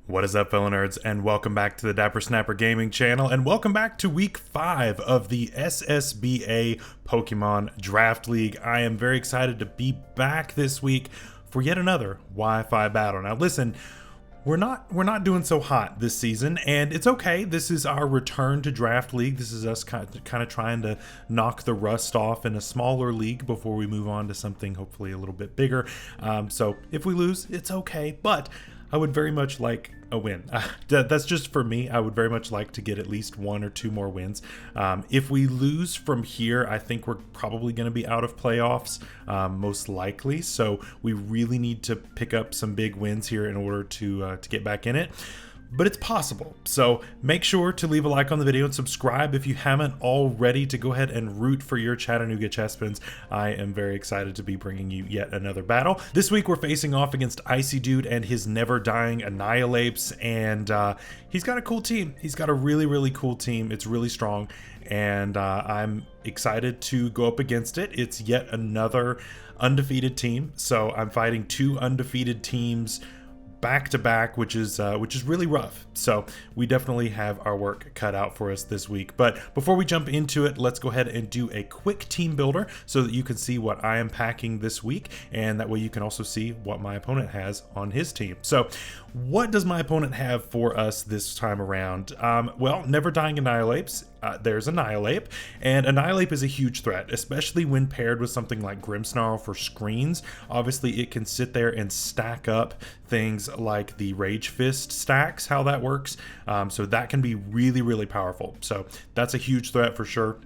What is up, fellow nerds, and welcome back to the Dapper Snapper Gaming channel, and welcome back to week 5 of the SSBA Pokemon Draft League. I am very excited to be back this week for yet another Wi-Fi battle. Now listen, we're not doing so hot this season, and it's okay. This is our return to Draft League. This is us kind of trying to knock the rust off in a smaller league before we move on to something hopefully a little bit bigger. So if we lose, it's okay, but I would very much like a win. That's just for me. I would very much like to get at least 1 or 2 more wins. If we lose from here, I think we're probably going to be out of playoffs, most likely. So we really need to pick up some big wins here in order to get back in it. But it's possible. So make sure to leave a like on the video and subscribe if you haven't already, to go ahead and root for your Chattanooga Chespins. I am very excited to be bringing you yet another battle. This week we're facing off against Icy Dude and his never dying Annihilapes, and he's got a cool team. He's got a really cool team. It's really strong, and I'm excited to go up against it. It's yet another undefeated team, so I'm fighting 2 undefeated teams back to back, which is really rough. So we definitely have our work cut out for us this week. But before we jump into it, let's go ahead and do a quick team builder so that you can see what I am packing this week, and that way you can also see what my opponent has on his team. So what does my opponent have for us this time around? Well, never dying Annihilapes. There's Annihilape, and Annihilape is a huge threat, especially when paired with something like Grimmsnarl for screens. Obviously, it can sit there and stack up things like the Rage Fist stacks, how that works. So that can be really powerful. So that's a huge threat for sure.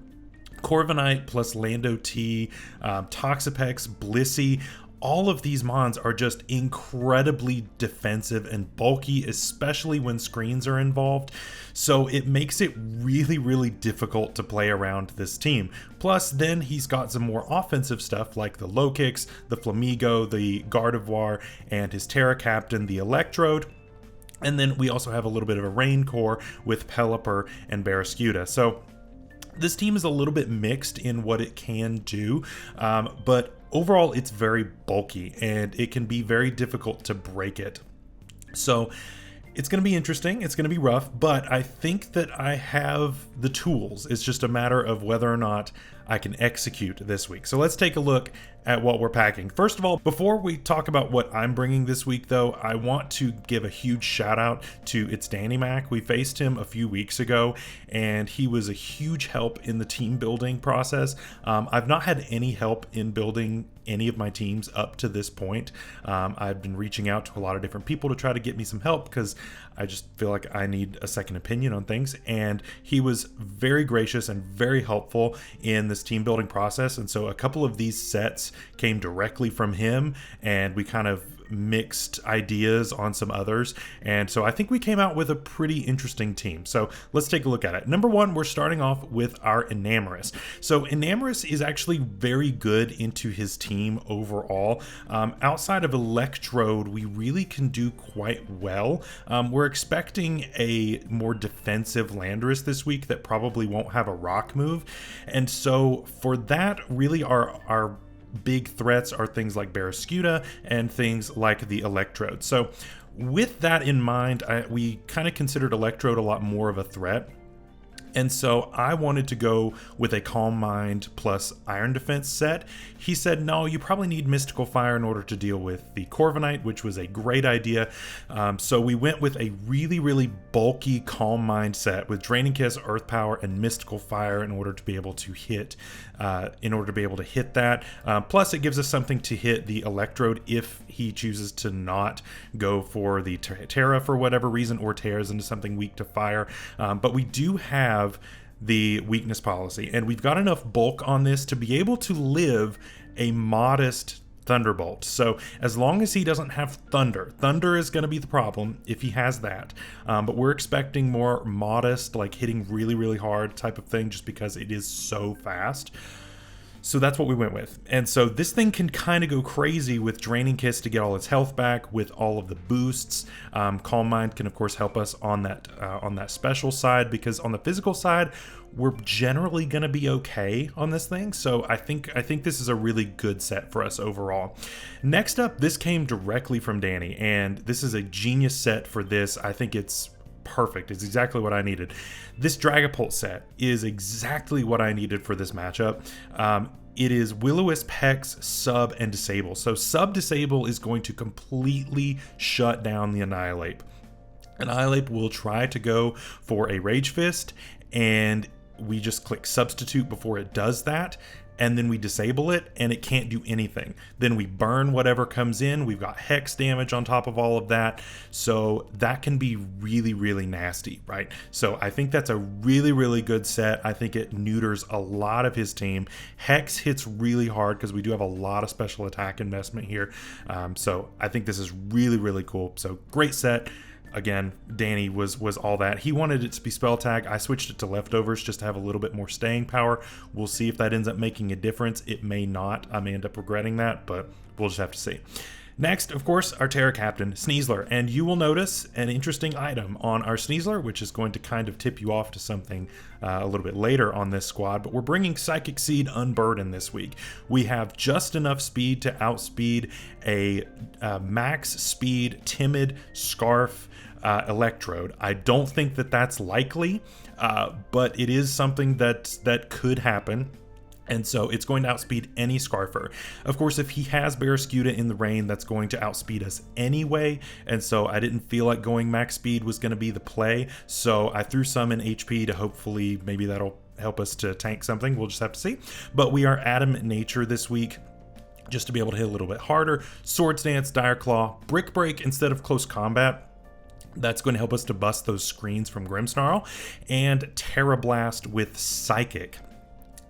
Corviknight plus Lando T, Toxapex, Blissey. All of these mons are just incredibly defensive and bulky, especially when screens are involved. So it makes it really difficult to play around this team. Plus, then he's got some more offensive stuff like the Low Kicks, the Flamigo, the Gardevoir, and his Terra Captain, the Electrode. And then we also have a little bit of a Rain Core with Pelipper and Barraskewda. So this team is a little bit mixed in what it can do, but overall it's very bulky and it can be very difficult to break it. So it's going to be interesting, it's going to be rough, but I think that I have the tools. It's just a matter of whether or not I can execute this week. So let's take a look at what we're packing. First of all, before we talk about what I'm bringing this week though, I want to give a huge shout out to It's Danny Mac. We faced him a few weeks ago and he was a huge help in the team building process. I've not had any help in building any of my teams up to this point. I've been reaching out to a lot of different people to try to get me some help because I just feel like I need a second opinion on things, and he was very gracious and very helpful in this team building process. And so a couple of these sets came directly from him, and we kind of mixed ideas on some others, and so I think we came out with a pretty interesting team. So let's take a look at it. Number 1, we're starting off with our Enamorus. So Enamorus is actually very good into his team overall. Outside of Electrode, we really can do quite well. We're expecting a more defensive Landorus this week that probably won't have a rock move, and so for that, really our big threats are things like Barraskewda and things like the Electrode. So with that in mind, we kind of considered Electrode a lot more of a threat. And so I wanted to go with a Calm Mind plus Iron Defense set. He said, no, you probably need Mystical Fire in order to deal with the Corviknight, which was a great idea. So we went with a really bulky Calm Mind set with Draining Kiss, Earth Power, and Mystical Fire in order to be able to hit that. Plus it gives us something to hit the Electrode if he chooses to not go for the Terra for whatever reason, or tears into something weak to fire. But we do have the weakness policy, and we've got enough bulk on this to be able to live a modest Thunderbolt. So as long as he doesn't have Thunder is going to be the problem if he has that. But we're expecting more modest, like hitting really hard type of thing, just because it is so fast. So that's what we went with. And so this thing can kind of go crazy with Draining Kiss to get all its health back with all of the boosts. Calm Mind can of course help us on that special side, because on the physical side, we're generally going to be okay on this thing. So I think this is a really good set for us overall. Next up, this came directly from Danny, and this is a genius set for this. I think it's perfect. It's exactly what I needed. This Dragapult set is exactly what I needed for this matchup. It is Will-O-Wisp, Hex, Sub, and Disable. So Sub Disable is going to completely shut down the Annihilate. Annihilate will try to go for a Rage Fist, and we just click Substitute before it does that, and then we disable it, and it can't do anything. Then we burn whatever comes in. We've got Hex damage on top of all of that, so that can be really, really nasty, right? So I think that's a really, really good set. I think it neuters a lot of his team. Hex hits really hard because we do have a lot of special attack investment here. So I think this is really, really cool. So great set. Again, Danny was all that. He wanted it to be spell tag. I switched it to leftovers just to have a little bit more staying power. We'll see if that ends up making a difference. It may not. I may end up regretting that, but we'll just have to see. Next, of course, our Terra Captain, Sneasler. And you will notice an interesting item on our Sneasler, which is going to kind of tip you off to something a little bit later on this squad. But we're bringing Psychic Seed Unburden this week. We have just enough speed to outspeed a max speed Timid Scarf Electrode. I don't think that that's likely, but it is something that could happen. And so it's going to outspeed any Scarfer. Of course, if he has Barraskewda in the rain, that's going to outspeed us anyway. And so I didn't feel like going max speed was going to be the play. So I threw some in HP to hopefully maybe that'll help us to tank something. We'll just have to see. But we are Adamant Nature this week, just to be able to hit a little bit harder. Swords Dance, Dire Claw, Brick Break instead of Close Combat. That's going to help us to bust those screens from Grimmsnarl. And Terra Blast with Psychic.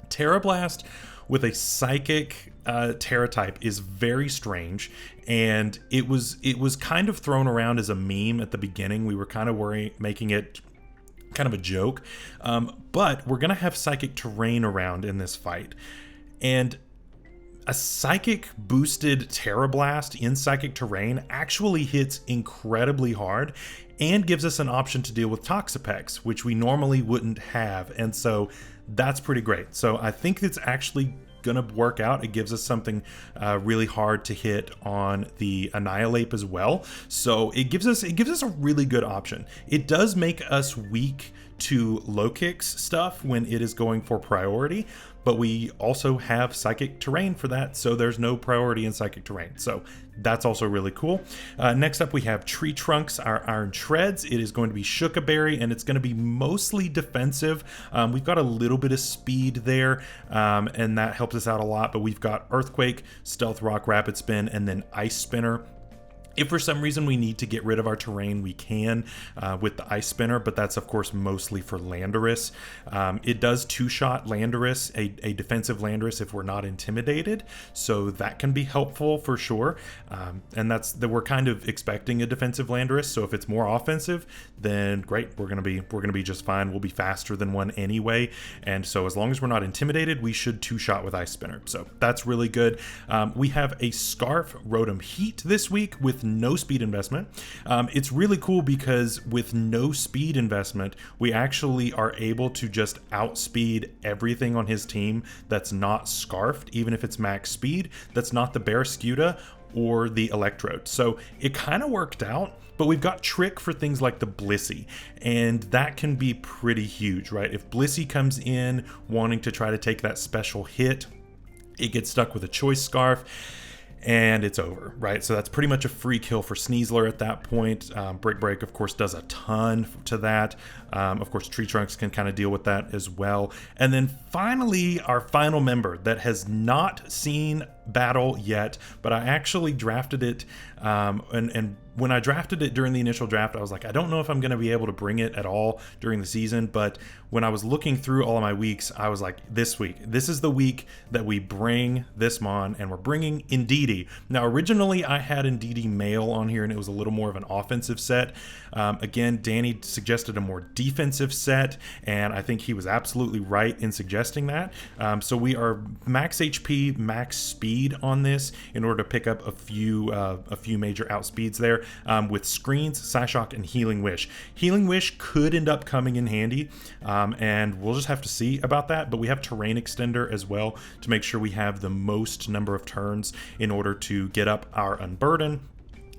Terra Blast with a Psychic Terra type is very strange, and it was kind of thrown around as a meme at the beginning. We were kind of making it kind of a joke, but we're going to have Psychic Terrain around in this fight, and a Psychic boosted Terra Blast in Psychic Terrain actually hits incredibly hard and gives us an option to deal with Toxapex, which we normally wouldn't have. And so that's pretty great. So I think it's actually gonna work out. It gives us something really hard to hit on the Annihilate as well. So it gives us a really good option. It does make us weak to low kicks stuff when it is going for priority, but we also have Psychic Terrain for that, so there's no priority in Psychic Terrain. So that's also really cool. Next up, we have Tree Trunks, our Iron Shreds. It is going to be Shookaberry, and it's going to be mostly defensive. We've got a little bit of speed there, and that helps us out a lot, but we've got Earthquake, Stealth Rock, Rapid Spin, and then Ice Spinner. If for some reason we need to get rid of our terrain, we can with the Ice Spinner, but that's of course mostly for Landorus. It does two-shot Landorus, a defensive Landorus if we're not intimidated, so that can be helpful for sure. And that's that we're kind of expecting a defensive Landorus, so if it's more offensive, then great, we're gonna be just fine. We'll be faster than one anyway, and so as long as we're not intimidated, we should two-shot with Ice Spinner. So that's really good. We have a Scarf Rotom Heat this week with no speed investment. It's really cool because with no speed investment, we actually are able to just outspeed everything on his team that's not Scarfed, even if it's max speed, that's not the Barraskewda or the Electrode. So it kind of worked out, but we've got Trick for things like the Blissey, and that can be pretty huge, right? If Blissey comes in wanting to try to take that special hit, it gets stuck with a Choice Scarf, and it's over, right? So that's pretty much a free kill for Sneasler at that point. Brick Break, of course, does a ton to that. Of course, Tree Trunks can kind of deal with that as well. And then finally, our final member that has not seen battle yet, but I actually drafted it, and when I drafted it during the initial draft, I was like, I don't know if I'm going to be able to bring it at all during the season, but when I was looking through all of my weeks, I was like, this is the week that we bring this mon, and we're bringing Ndidi. Now, originally I had Ndidi male on here, and it was a little more of an offensive set. Again, Danny suggested a more defensive set, and I think he was absolutely right in suggesting that. So we are max HP, max speed on this in order to pick up a few major outspeeds there, with screens, Psyshock, and Healing Wish. Healing Wish could end up coming in handy, and we'll just have to see about that, but we have Terrain Extender as well to make sure we have the most number of turns in order to get up our Unburden,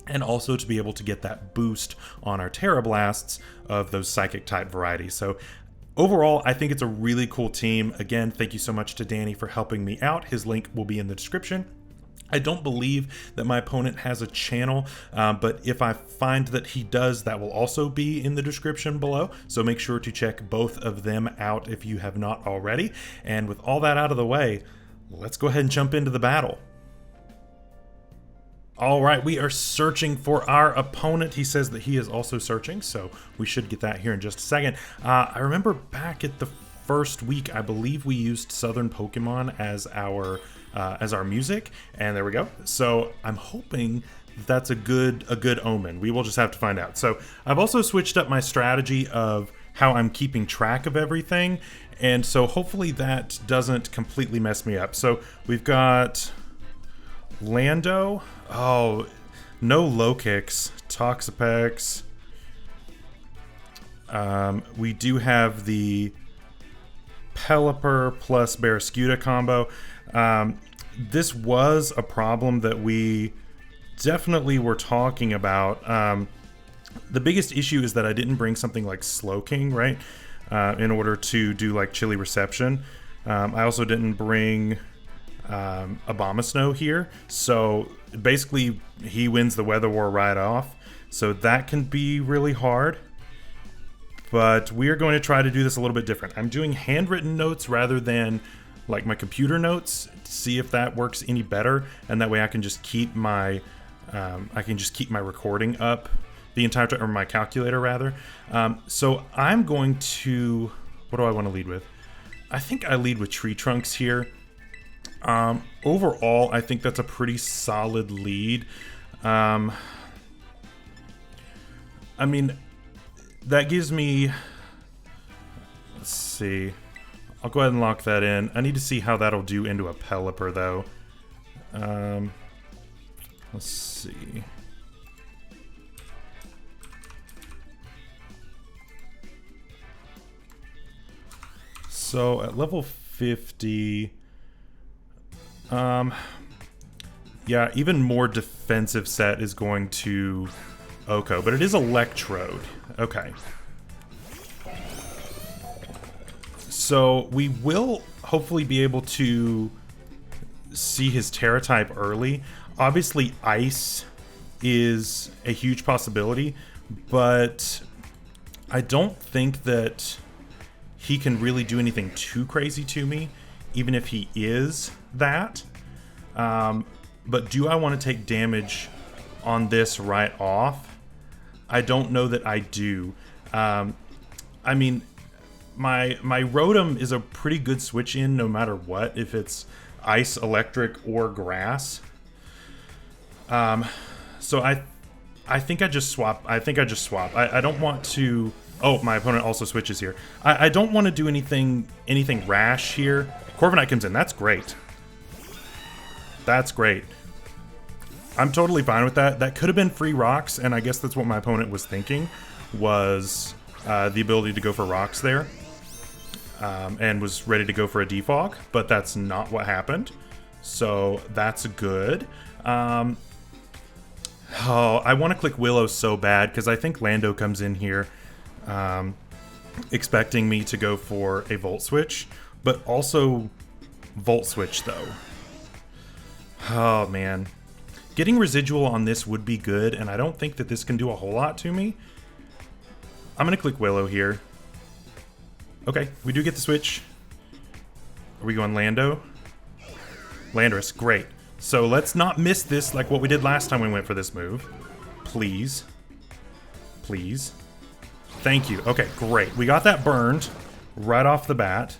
and also to be able to get that boost on our Terra Blasts of those Psychic type varieties. So overall, I think it's a really cool team. Again, thank you so much to Danny for helping me out. His link will be in the description. I don't believe that my opponent has a channel, but if I find that he does, that will also be in the description below. So make sure to check both of them out if you have not already. And with all that out of the way, let's go ahead and jump into the battle. All right, we are searching for our opponent. He says that he is also searching, so we should get that here in just a second. I remember back at the first week, I believe we used Southern Pokemon as our music, and there we go. So I'm hoping that's a good omen. We will just have to find out. So I've also switched up my strategy of how I'm keeping track of everything, and so hopefully that doesn't completely mess me up. So we've got Lando. Oh, no low kicks. Toxapex. We do have the Pelipper plus Barraskewda combo. This was a problem that we definitely were talking about. The biggest issue is that I didn't bring something like Slowking, right? In order to do like Chilly Reception. I also didn't bring Abomasnow here, so basically he wins the Weather War right off, so that can be really hard. But we are going to try to do this a little bit different. I'm doing handwritten notes rather than like my computer notes to see if that works any better, and that way I can just keep my recording up the entire time, or my calculator rather. So I'm going to, what do I want to lead with? I think I lead with Tree Trunks here. Overall, I think that's a pretty solid lead. I mean, that gives me, let's see, I'll go ahead and lock that in. I need to see how that'll do into a Pelipper though. Let's see. So at level 50, yeah, even more defensive set is going to Oko, but it is Electrode. Okay. So we will hopefully be able to see his Terra type early. Obviously, Ice is a huge possibility, but I don't think that he can really do anything too crazy to me, even if he is that. But do I want to take damage on this right off? I don't know that I do. I mean, my Rotom is a pretty good switch in no matter what, if it's Ice, Electric, or Grass. So I think I just swap. I don't want to. Oh, my opponent also switches here. I don't want to do anything rash here. Corviknight comes in. That's great. That's great. I'm totally fine with that. That could have been free rocks, and I guess that's what my opponent was thinking, was the ability to go for rocks there, and was ready to go for a defog, but that's not what happened. So that's good. Oh, I want to click Willow so bad because I think Lando comes in here expecting me to go for a Volt Switch, but also Volt Switch though. Oh man. Getting residual on this would be good, and I don't think that this can do a whole lot to me. I'm going to click Willow here. Okay, we do get the switch. Are we going Lando? Landorus, great. So let's not miss this like what we did last time we went for this move. Please. Please. Thank you. Okay, great. We got that burned right off the bat.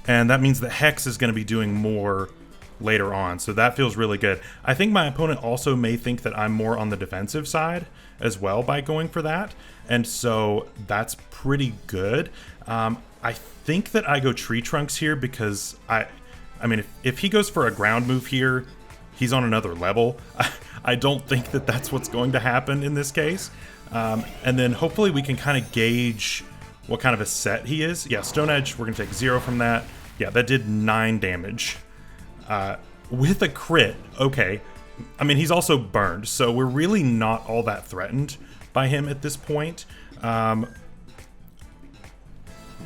And that means that Hex is going to be doing more later on. So that feels really good. I think my opponent also may think that I'm more on the defensive side as well by going for that. And so that's pretty good. I think that I go Tree Trunks here because I mean, if he goes for a ground move here, he's on another level. I don't think that that's what's going to happen in this case. And then hopefully we can kind of gauge what kind of a set he is. Yeah, Stone Edge, we're going to take 0 from that. Yeah, that did 9 damage. With a crit, okay. I mean, he's also burned, so we're really not all that threatened by him at this point.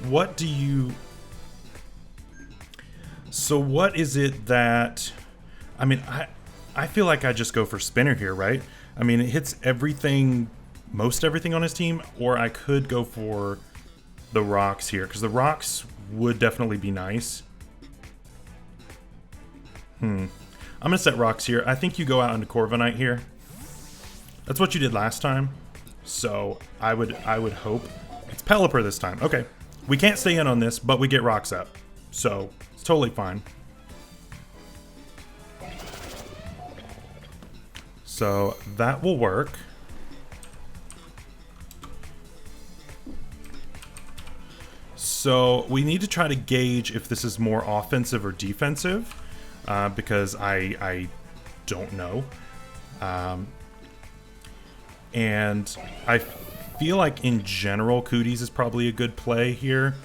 What do you... So what is it that... I mean, I feel like I just go for Spinner here, right? I mean, it hits everything, most everything on his team, or I could go for the rocks here, because the rocks would definitely be nice. I'm gonna set rocks here. I think you go out into Corviknight here. That's what you did last time. So I would hope it's Pelipper this time. Okay, we can't stay in on this, but we get rocks up, so it's totally fine. So that will work. So we need to try to gauge if this is more offensive or defensive, because I don't know. And I feel like in general, Cooties is probably a good play here.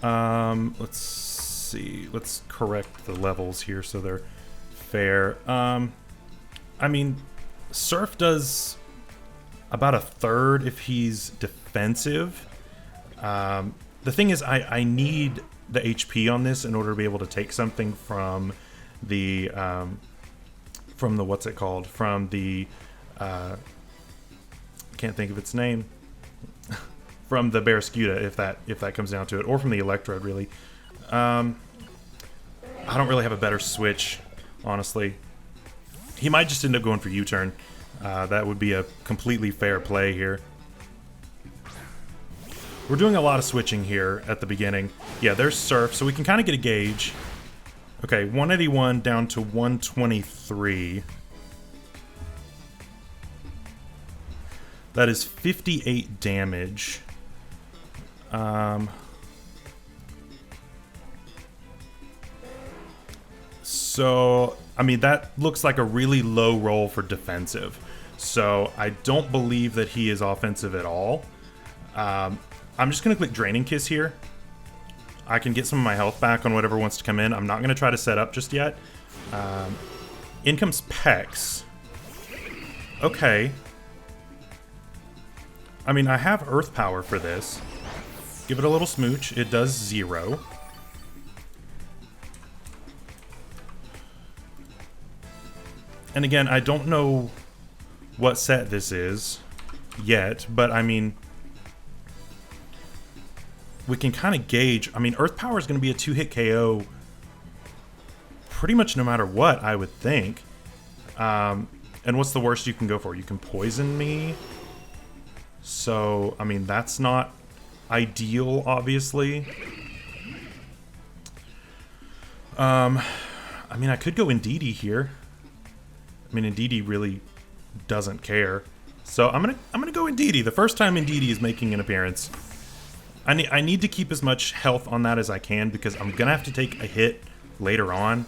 Let's see. Let's correct the levels here so they're fair. I mean, Surf does about a third if he's defensive. The thing is, I need the HP on this in order to be able to take something from the what's it called? From the can't think of its name. From the Barraskewda, if that comes down to it, or from the Electrode, really. I don't really have a better switch, honestly. He might just end up going for U-turn. That would be a completely fair play here. We're doing a lot of switching here at the beginning. Yeah, there's Surf, so we can kind of get a gauge. Okay, 181 down to 123. That is 58 damage. So, I mean, that looks like a really low roll for defensive. So, I don't believe that he is offensive at all. I'm just going to click Draining Kiss here. I can get some of my health back on whatever wants to come in. I'm not going to try to set up just yet. In comes Pex. Okay. I mean, I have Earth Power for this. Give it a little smooch. It does 0. And again, I don't know what set this is yet, but I mean, we can kind of gauge. I mean, Earth Power is going to be a 2-hit KO pretty much no matter what, I would think. And what's the worst you can go for? You can poison me. So, I mean, that's not ideal, obviously. I mean, I could go Indeedee here. I mean, Indeedee really doesn't care. So I'm gonna go Indeedee. The first time Indeedee is making an appearance. I need to keep as much health on that as I can because I'm gonna have to take a hit later on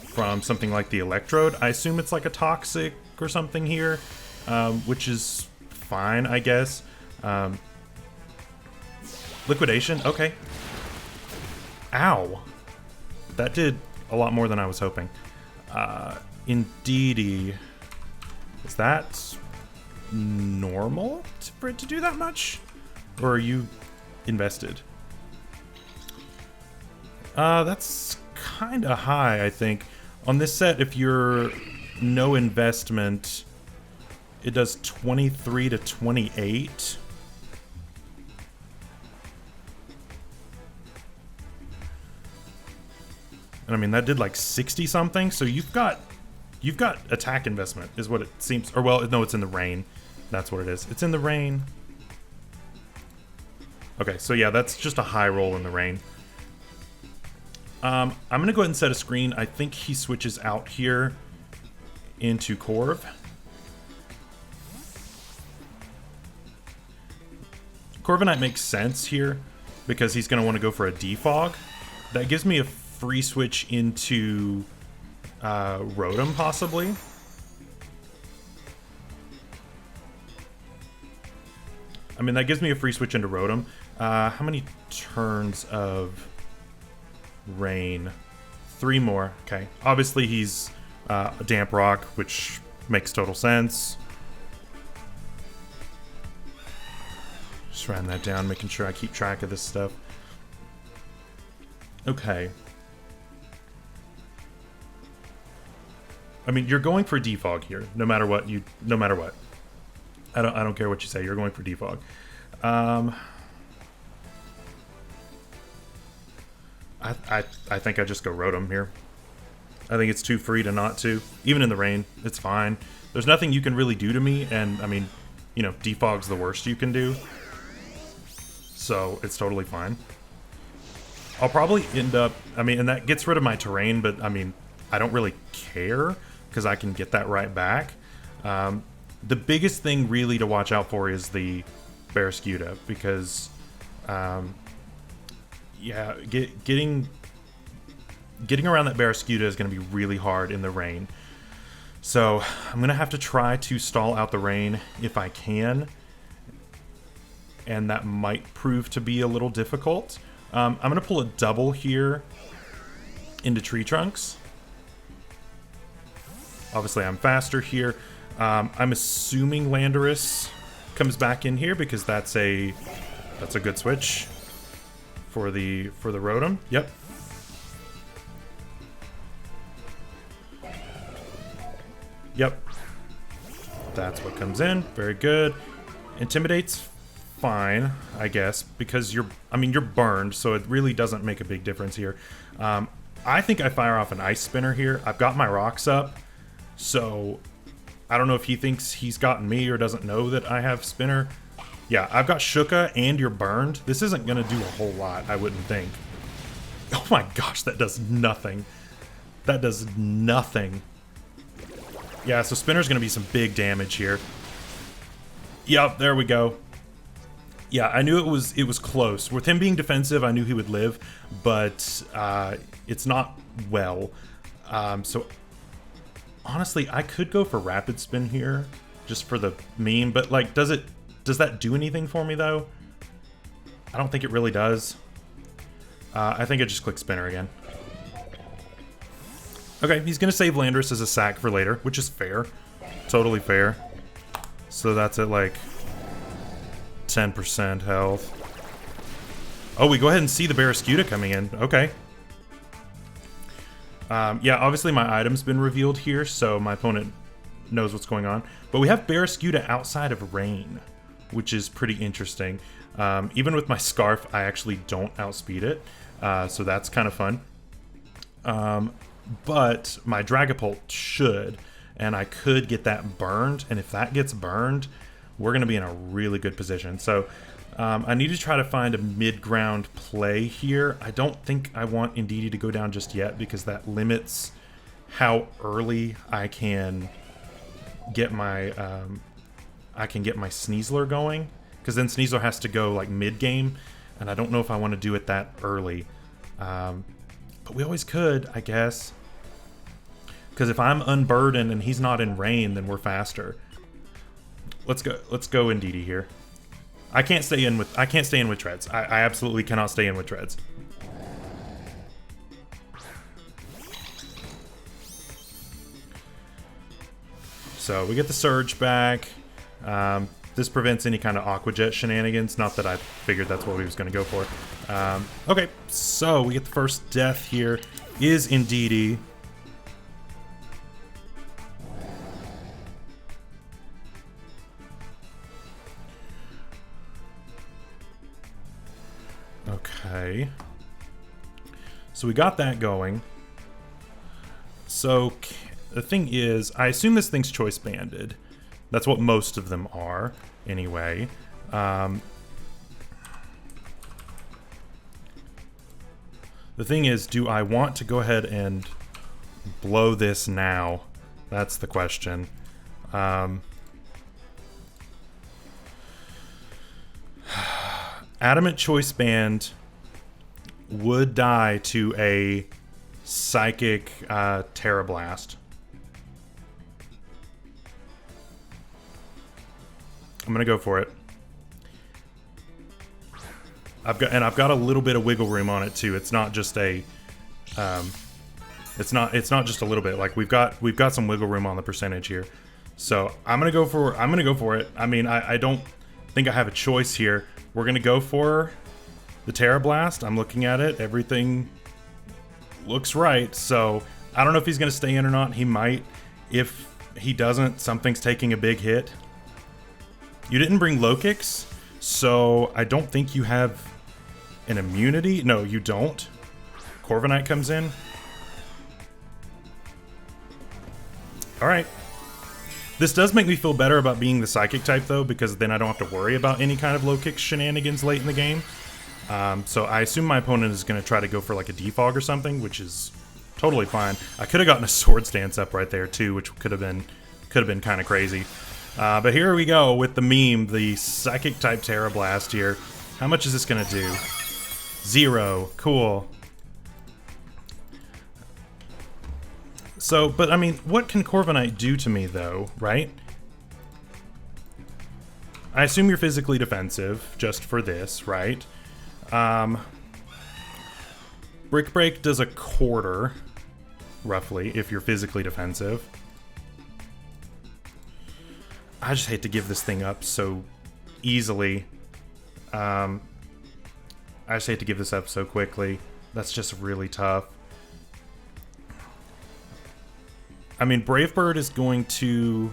from something like the Electrode. I assume it's like a Toxic or something here, which is fine, I guess. Liquidation, okay. Ow. That did a lot more than I was hoping. Indeedee. Is that normal for it to do that much? Or are you invested? That's kind of high, I think. On this set, if you're no investment, it does 23 to 28. And I mean, that did like 60 something. So you've got attack investment is what it seems. Or well, no, it's in the rain. That's what it is. It's in the rain. Okay, so yeah, that's just a high roll in the rain. I'm going to go ahead and set a screen. I think he switches out here into Corv. Corviknight makes sense here because he's going to want to go for a defog. That gives me a free switch into Rotom, possibly. I mean, that gives me a free switch into Rotom. How many turns of rain? 3 more. Okay. Obviously, he's a Damp Rock, which makes total sense. Just writing that down, making sure I keep track of this stuff. Okay. I mean, you're going for defog here, no matter what. No matter what. I don't care what you say. You're going for defog. I think I just go Rotom here. I think it's too free to not to. Even in the rain, it's fine. There's nothing you can really do to me, and I mean, you know, defog's the worst you can do. So it's totally fine. I'll probably end up, I mean, and that gets rid of my terrain, but I mean, I don't really care because I can get that right back. The biggest thing really to watch out for is the Barraskewda because, yeah, getting around that Barraskewda is going to be really hard in the rain. So I'm going to have to try to stall out the rain if I can. And that might prove to be a little difficult. I'm going to pull a double here into Tree Trunks. Obviously, I'm faster here. I'm assuming Landorus comes back in here because that's a good switch for the Rotom. Yep. Yep. That's what comes in. Very good. Intimidate's fine, I guess, because you're burned, so it really doesn't make a big difference here. I think I fire off an Ice Spinner here. I've got my rocks up, so I don't know if he thinks he's gotten me or doesn't know that I have Spinner. Yeah, I've got Shuka and you're burned. This isn't going to do a whole lot, I wouldn't think. Oh my gosh, that does nothing. That does nothing. Yeah, so Spinner's going to be some big damage here. Yep, there we go. Yeah, I knew it was close. With him being defensive, I knew he would live, but it's not well. So honestly, I could go for Rapid Spin here, just for the meme. But like, does that do anything for me though? I don't think it really does. I think I just click Spinner again. Okay, he's gonna save Landorus as a sack for later, which is fair, totally fair. So that's at like 10% health. Oh, we go ahead and see the Barraskewda coming in. Okay. Yeah, obviously my item's been revealed here, so my opponent knows what's going on. But we have Barraskewda outside of rain, which is pretty interesting. Even with my Scarf, I actually don't outspeed it, so that's kind of fun. But my Dragapult should, and I could get that burned, and if that gets burned, we're going to be in a really good position. So I need to try to find a mid-ground play here. I don't think I want Indeedee to go down just yet because that limits how early I can get my Sneasler going. Because then Sneasler has to go like mid-game, and I don't know if I want to do it that early. But we always could, I guess. Because if I'm unburdened and he's not in rain, then we're faster. Let's go Indeedee here. I can't stay in with treads. I absolutely cannot stay in with treads. So we get the Surge back. This prevents any kind of Aqua Jet shenanigans. Not that I figured that's what he was going to go for. Okay, so we get the first death here. Is Indeedee. Okay. So we got that going. So the thing is, I assume this thing's choice banded. That's what most of them are, anyway. The thing is, do I want to go ahead and blow this now? That's the question. Adamant Choice Band would die to a Psychic Terra Blast. I'm gonna go for it. I've got a little bit of wiggle room on it too. It's not just a it's not just a little bit. Like we've got some wiggle room on the percentage here. So I'm gonna go for it. I mean, I don't think I have a choice here. We're gonna go for the Terra Blast. I'm looking at it. Everything looks right. So I don't know if he's gonna stay in or not. He might. If he doesn't, something's taking a big hit. You didn't bring low kicks, so I don't think you have an immunity. No, you don't. Corviknight comes in. All right. This does make me feel better about being the Psychic type, though, because then I don't have to worry about any kind of low kick shenanigans late in the game. So I assume my opponent is going to try to go for like a defog or something, which is totally fine. I could have gotten a Sword Stance up right there too, which could have been kind of crazy. But here we go with the meme, the Psychic type Terra Blast here. How much is this going to do? 0. Cool. So, but I mean, what can Corviknight do to me though, right? I assume you're physically defensive just for this, right? Brick Break does a quarter, roughly, if you're physically defensive. I just hate to give this thing up so easily. I just hate to give this up so quickly. That's just really tough. I mean, Brave Bird is going to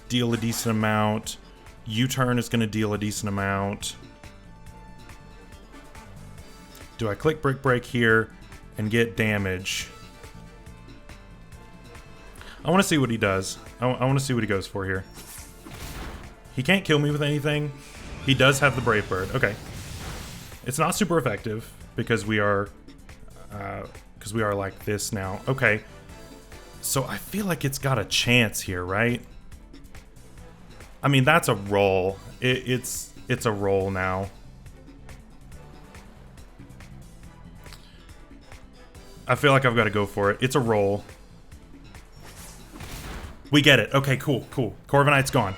deal a decent amount. U-Turn is going to deal a decent amount. Do I click Brick Break here and get damage? I want to see what he does. I want to see what he goes for here. He can't kill me with anything. He does have the Brave Bird. Okay. It's not super effective because we are like this now. Okay. So I feel like it's got a chance here, right? I mean, that's a roll. It's a roll now. I feel like I've got to go for it. It's a roll. We get it. Okay, cool, cool. Corviknight's gone.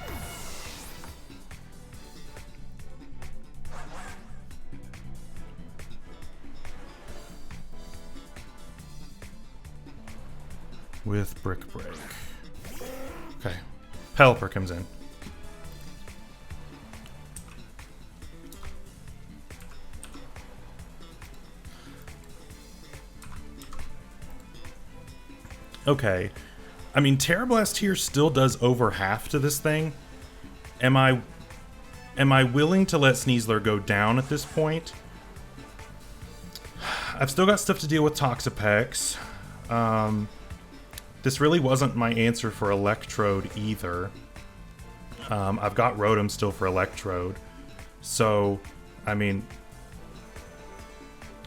With Brick Break. Okay. Pelipper comes in. Okay. I mean, Terra Blast here still does over half to this thing. Am I willing to let Sneasler go down at this point? I've still got stuff to deal with Toxapex. This really wasn't my answer for Electrode either. I've got Rotom still for Electrode. So, I mean,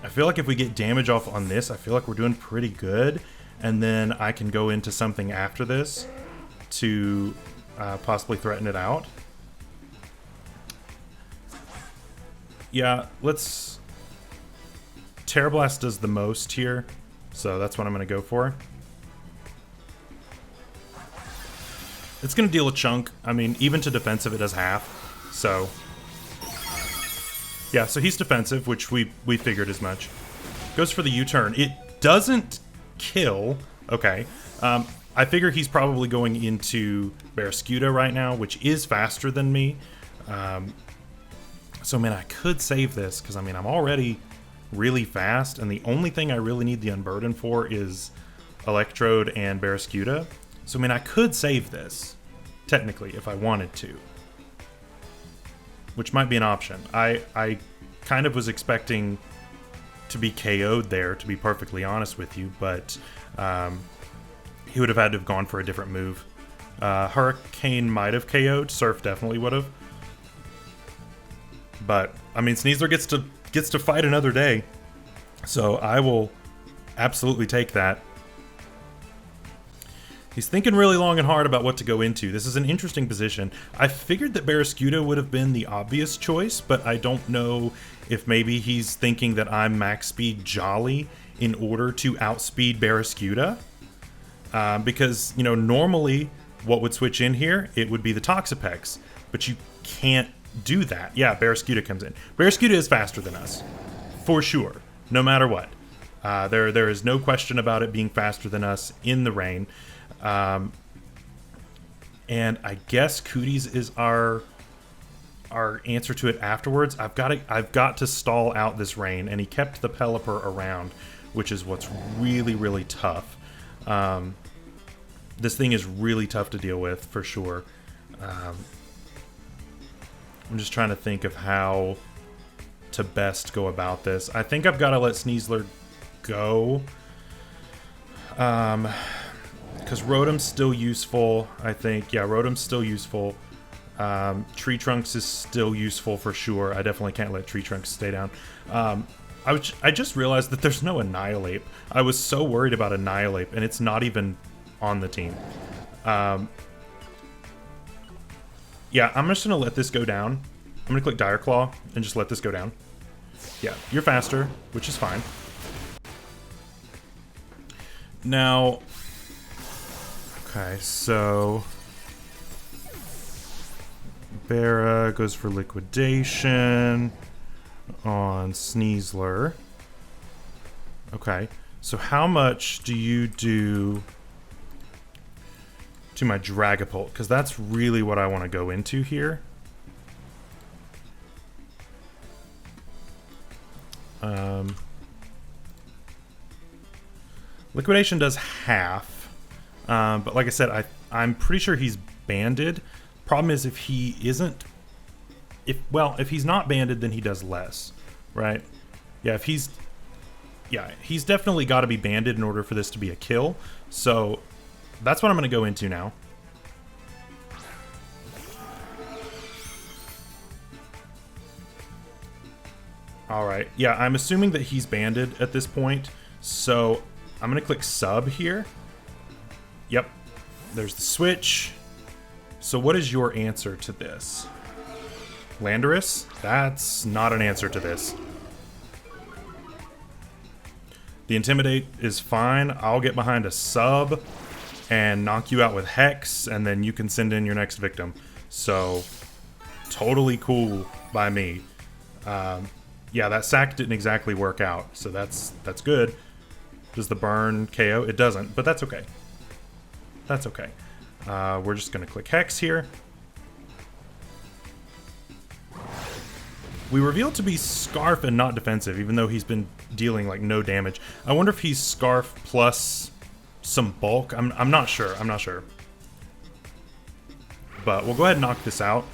I feel like if we get damage off on this, I feel like we're doing pretty good. And then I can go into something after this to possibly threaten it out. Yeah, let's... Terra Blast does the most here, so that's what I'm going to go for. It's going to deal a chunk. I mean, even to defensive, it does half. So, yeah, so he's defensive, which we figured as much. Goes for the U-turn. It doesn't kill. Okay. I figure he's probably going into Barraskewda right now, which is faster than me. So, man, I could save this, because, I mean, I'm already really fast, and the only thing I really need the Unburden for is Electrode and Barraskewda. So, I mean, I could save this, technically, if I wanted to. Which might be an option. I kind of was expecting to be KO'd there, to be perfectly honest with you, but he would have had to have gone for a different move. Hurricane might have KO'd. Surf definitely would have. But I mean, Sneasler gets to fight another day, so I will absolutely take that. He's thinking really long and hard about what to go into. This is an interesting position. I figured that Barraskewda would have been the obvious choice, but I don't know if maybe he's thinking that I'm max speed Jolly in order to outspeed Barraskewda. Because, you know, normally what would switch in here, it would be the Toxapex, but you can't do that. Yeah, Barraskewda comes in. Barraskewda is faster than us, for sure, no matter what. There is no question about it being faster than us in the rain. And I guess Cooties is our answer to it afterwards. I've got to stall out this rain, and he kept the Pelipper around, which is what's really, really tough. This thing is really tough to deal with, for sure. I'm just trying to think of how to best go about this. I think I've got to let Sneasler go. Because Rotom's still useful, I think. Yeah, Rotom's still useful. Tree Trunks is still useful for sure. I definitely can't let Tree Trunks stay down. I just realized that there's no Annihilate. I was so worried about Annihilate, and it's not even on the team. Yeah, I'm just going to let this go down. I'm going to click Dire Claw and just let this go down. Yeah, you're faster, which is fine. Now... Okay, so Barra goes for liquidation on Sneasler. Okay, so how much do you do to my Dragapult? Because that's really what I want to go into here. Liquidation does half. But like I said, I'm pretty sure he's banded. Problem is, if he isn't, if he's not banded, then he does less, right? Yeah, he's definitely got to be banded in order for this to be a kill. So that's what I'm going to go into now. All right. Yeah, I'm assuming that he's banded at this point. So I'm going to click sub here. Yep, there's the switch. So what is your answer to this? Landorus? That's not an answer to this. The Intimidate is fine. I'll get behind a sub and knock you out with Hex, and then you can send in your next victim. So, totally cool by me. Yeah, that sack didn't exactly work out, so that's good. Does the burn KO? It doesn't, but that's okay. That's okay. We're just going to click Hex here. We revealed to be Scarf and not defensive, even though he's been dealing like no damage. I wonder if he's Scarf plus some bulk. I'm not sure. I'm not sure. But we'll go ahead and knock this out.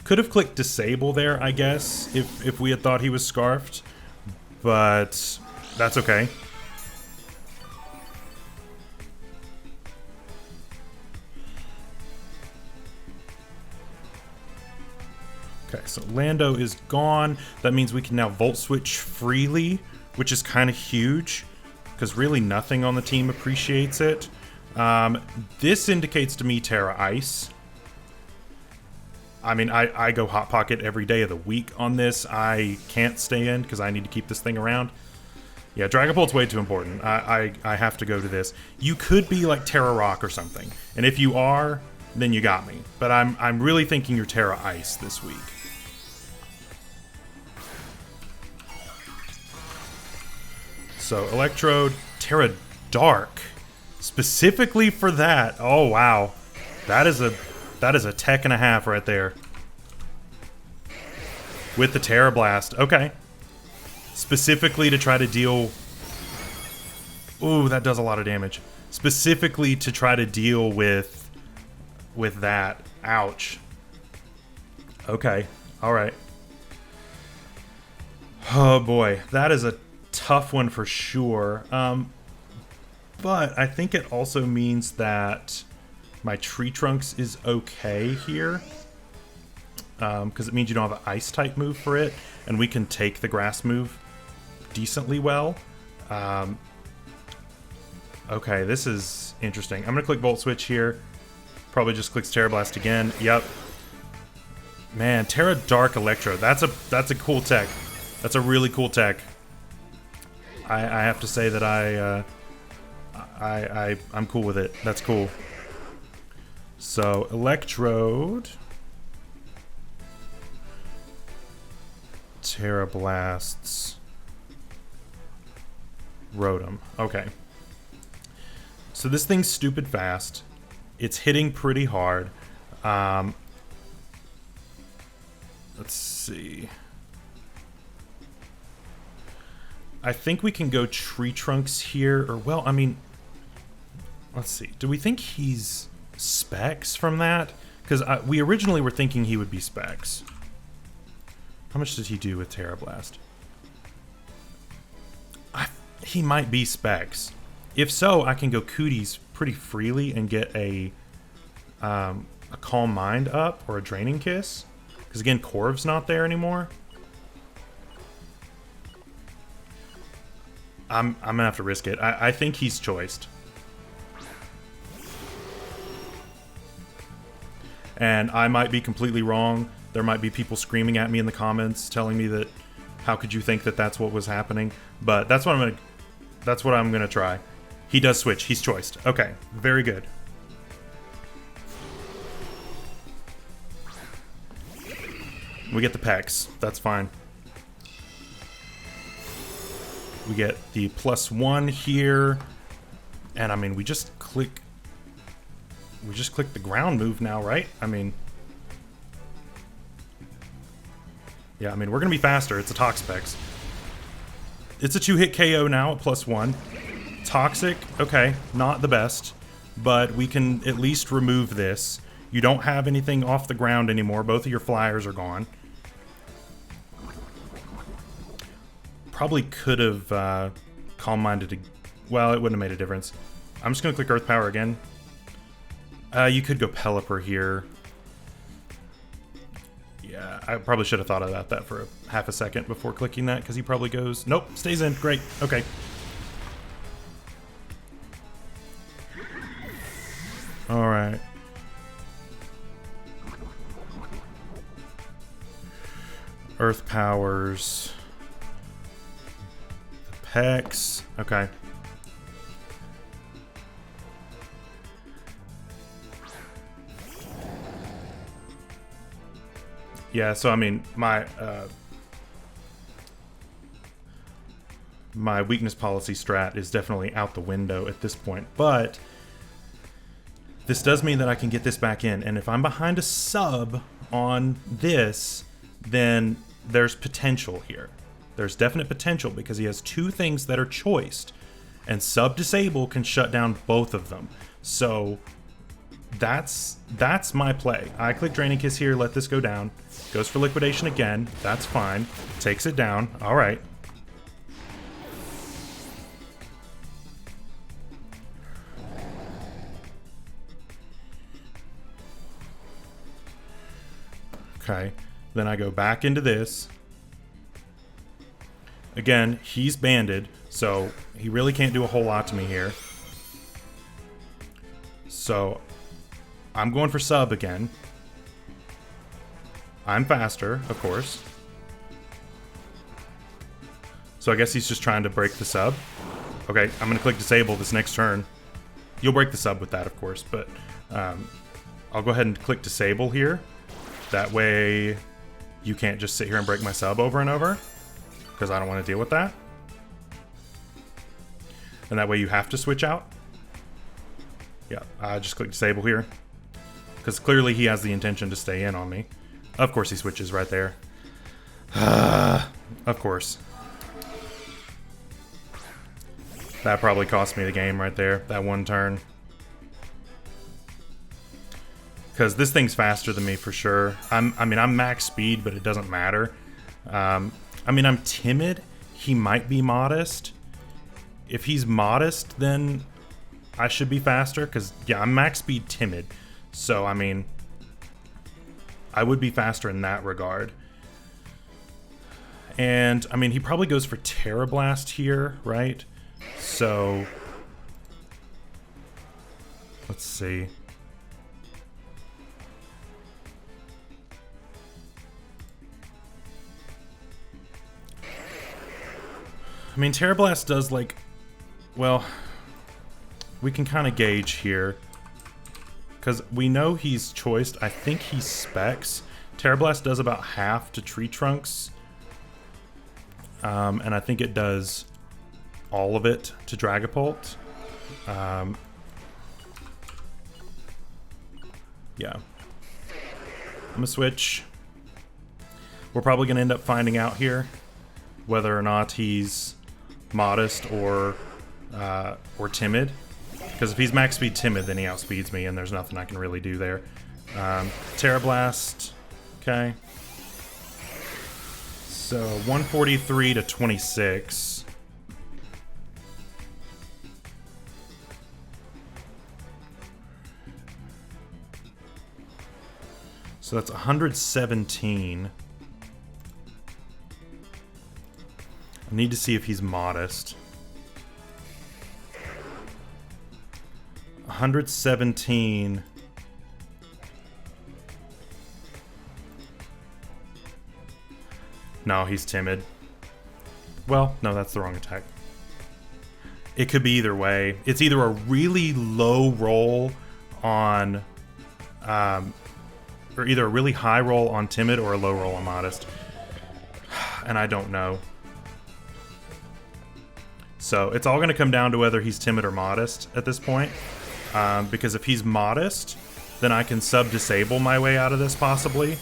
Could have clicked Disable there, I guess, if we had thought he was Scarfed. But that's okay. Okay, so Lando is gone. That means we can now Volt Switch freely, which is kind of huge, because really nothing on the team appreciates it. This indicates to me Terra Ice. I mean, I go Hot Pocket every day of the week on this. I can't stay in because I need to keep this thing around. Yeah, Dragapult's way too important. I have to go to this. You could be like Terra Rock or something, and if you are, then you got me. But I'm really thinking you're Terra Ice this week. So Electrode, Terra Dark, specifically for that. Oh wow, that is a tech and a half right there. With the Terra Blast, okay. Specifically to try to deal. Ooh, that does a lot of damage. Specifically to try to deal with that. Ouch. Okay, all right. Oh boy, that is a tough one for sure. But I think it also means that my tree trunks is okay here. Because it means you don't have an ice type move for it. And we can take the grass move decently well. Okay, this is interesting. I'm going to click Volt Switch here. Probably just clicks Terra Blast again. Yep. Man, Terra Dark Electro. That's a cool tech. That's a really cool tech. I have to say that I'm cool with it. That's cool. So, Electrode. Terra Blasts. Rotom. Okay. So this thing's stupid fast. It's hitting pretty hard. Let's see. I think we can go Tree Trunks here, or well, I mean, let's see. Do we think he's Specs from that? Because we originally were thinking he would be Specs. How much did he do with Terra Blast? He might be Specs. If so, I can go Cooties pretty freely and get a Calm Mind up or a Draining Kiss. Because again, Corv's not there anymore. I'm gonna have to risk it. I think he's choiced. And I might be completely wrong. There might be people screaming at me in the comments telling me that how could you think that that's what was happening? But that's what I'm gonna try. He does switch. He's choiced. Okay, very good. We get the Pex. That's fine. We get the +1 here. And I mean, we just click the ground move now, right? I mean, yeah, I mean, we're going to be faster. It's a Toxapex. It's a 2-hit KO now at +1. Toxic, okay, not the best, but we can at least remove this. You don't have anything off the ground anymore. Both of your flyers are gone. Probably could have Calm Minded. Well, it wouldn't have made a difference. I'm just going to click Earth Power again. You could go Pelipper here. Yeah, I probably should have thought about that for half a second before clicking that, because he probably goes... Nope, stays in. Great. Okay. Alright. Earth Powers. The Pex. Okay. Yeah, so I mean, my weakness policy strat is definitely out the window at this point, but this does mean that I can get this back in, and if I'm behind a sub on this, then there's potential here. There's definite potential because he has two things that are choiced, and sub disable can shut down both of them. So that's my play. I click Draining Kiss here, let this go down. Goes for Liquidation again. That's fine. Takes it down. All right. Okay. Then I go back into this. Again, he's banded, so he really can't do a whole lot to me here. So I'm going for sub again. I'm faster, of course. So I guess he's just trying to break the sub. Okay, I'm going to click disable this next turn. You'll break the sub with that, of course, but I'll go ahead and click disable here. That way you can't just sit here and break my sub over and over, because I don't want to deal with that. And that way you have to switch out. Yeah, I just click disable here, because clearly he has the intention to stay in on me. Of course he switches right there. Of course. That probably cost me the game right there, that one turn. Because this thing's faster than me for sure. I mean, I'm max speed, but it doesn't matter. I mean, I'm timid. He might be modest. If he's modest, then I should be faster because, yeah, I'm max speed timid. So, I mean, I would be faster in that regard. And, I mean, he probably goes for Terra Blast here, right? So, let's see. I mean, Terra Blast does, like, well, we can kind of gauge here. Because we know he's choiced. I think he specs. Terra Blast does about half to Tree Trunks. And I think it does all of it to Dragapult. Yeah. I'm gonna switch. We're probably gonna end up finding out here whether or not he's modest or timid. Because if he's max speed timid, then he outspeeds me, and there's nothing I can really do there. Terra Blast. Okay. So 143 to 26. So that's 117. I need to see if he's modest. 117. No, he's timid. Well, no, that's the wrong attack. It could be either way. It's either a really low roll on, or either a really high roll on timid or a low roll on modest. And I don't know. So it's all going to come down to whether he's timid or modest at this point. Because if he's modest, then I can sub-disable my way out of this possibly.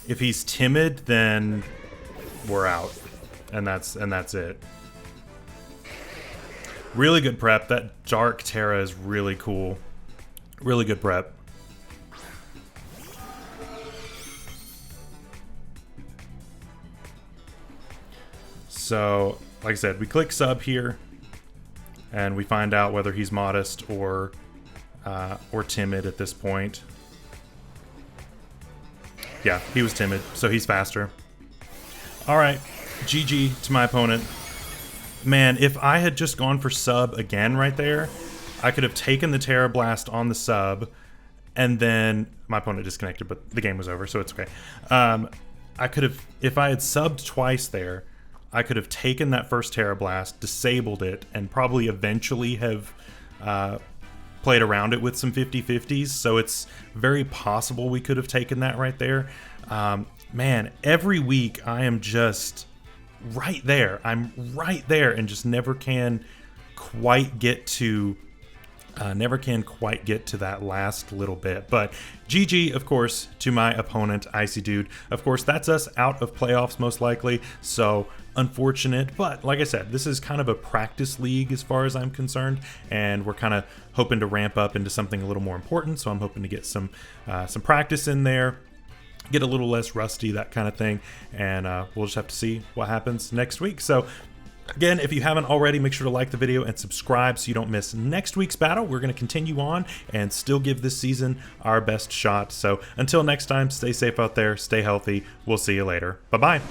If he's timid, then we're out. And that's it. Really good prep. That Dark Terra is really cool. Really good prep. So, like I said, we click sub here, and we find out whether he's modest or timid at this point. Yeah, he was timid, so he's faster. All right, GG to my opponent. Man, if I had just gone for sub again right there, I could have taken the Terra Blast on the sub, and then my opponent disconnected, but the game was over, so it's okay. I could have, if I had subbed twice there, I could have taken that first Terra Blast, disabled it, and probably eventually have played around it with some 50-50s. So it's very possible we could have taken that right there. Man, every week I am just right there. I'm right there and just never can quite get to that last little bit. But GG, of course, to my opponent, Icy Dude. Of course, that's us out of playoffs most likely, so unfortunate. But like I said, this is kind of a practice league as far as I'm concerned, and we're kind of hoping to ramp up into something a little more important, so I'm hoping to get some practice in there, get a little less rusty, that kind of thing, and we'll just have to see what happens next week. So again, if you haven't already, make sure to like the video and subscribe so you don't miss next week's battle. We're going to continue on and still give this season our best shot. So until next time, stay safe out there, stay healthy. We'll see you later. Bye-bye.